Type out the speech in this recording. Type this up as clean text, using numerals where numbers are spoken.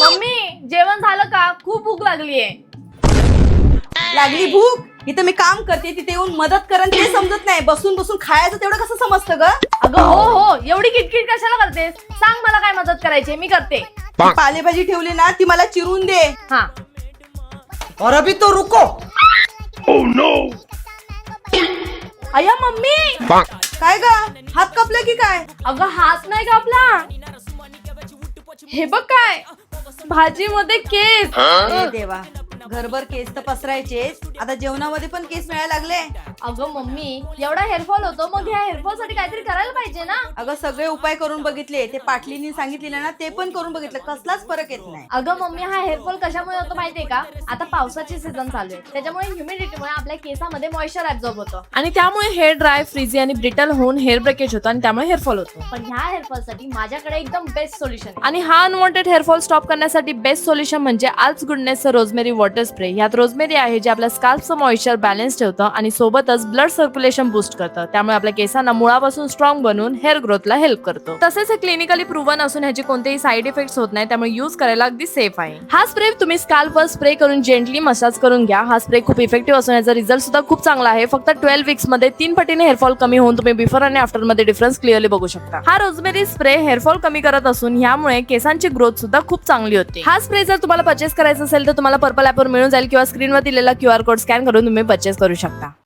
Mummy जेवण झालं का? खूप भूक लागलीये. लागली भूक? इथं मी काम करते, तिथे येऊन मदत करण ते समजत नाही. बसून बसून खायचं तेवढं कसं समजतं ग? अगं हो एवढी किटकिट कशाला करतेस? सांग मला काय मदत करायची मी करते. ती पालेभाजी ठेवली ना, ती मला चिरून दे. हा और अभी तो रुको. अय्या मम्मी, काय ग? हात कापले की काय? अगं हात नाही कापला. हे बघ काय, भाजी मध्ये केस. हे देवा, घरभर केस तर पसरायचेच, आता जेवणामध्ये पण केस मिळायला लागले. अगं मम्मी, एवढा हेअरफॉल होतो, मग ह्या हेअरफॉल साठी काहीतरी करायला पाहिजे ना. अगं सगळे उपाय करून बघितले, ते पाटलीने सांगितलेले ना ते पण करून बघितलं, कसलाच फरक येत नाही. अगं मम्मी, हा हेअरफॉल कशामुळे होतो माहितीये का? आता पावसाची सीझन चालू आहे, त्याच्यामुळे ह्युमिडिटीमुळे आपल्या केसामध्ये मॉइश्चर ऍब्झॉर्ब होतं आणि त्यामुळे हेअर ड्राय, फ्रीझी आणि ब्रिटल होऊन हेअर ब्रेकेज होतं आणि त्यामुळे हेअरफॉल होतो. पण ह्या हेअरफॉल साठी माझ्याकडे एकदम बेस्ट सोल्युशन आहे. आणि हा अनवॉन्टेड हेअरफॉल स्टॉप करण्यासाठी बेस्ट सोल्युशन म्हणजे आल्स गुडनेसचं रोजमेरी वॉटर स्प्रे. यात रोजमेरी आहे जे आपल्या स्काल्पचं मॉइश्चर बॅलन्स ठेवतं आणि सोबतच ब्लड सर्क्युलेशन बूस्ट करतं. त्यामुळे आपल्या केसांना मुळापासून स्ट्रॉंग बनवून हेअर ग्रोथला हेल्प करतो. तसेच हे क्लिनिकली प्रूव्हन असून ह्याचे कोणतेही साईड इफेक्ट्स होत नाही, त्यामुळे यूज करायला अगदी सेफ आहे. हा स्प्रे तुम्ही स्काल्पवर स्प्रे करून जेंटली मसाज करून घ्या. हा स्प्रे खूप इफेक्टिव्ह असून याचा रिझल्ट सुद्धा खूप चांगला आहे. फक्त 12 वीक्स मध्ये 3 पटीने हेअरफॉल कमी होऊन तुम्ही बिफोर आणि आफ्टर मध्ये डिफरन्स क्लिअरली बघू शकता. हा रोजमेरी स्प्रे हेअरफॉल कमी करत असून ह्यामुळे केसांची ग्रोथ सुद्धा खूप चांगली होते. हा स्प्रे जर तुम्हाला परचेस करायचा असेल तर तुम्हाला पर्पल ॲपवर मिळून जाईल किंवा स्क्रीनवर दिलेला QR कोड स्कॅन करून तुम्ही परचेस करू शकता.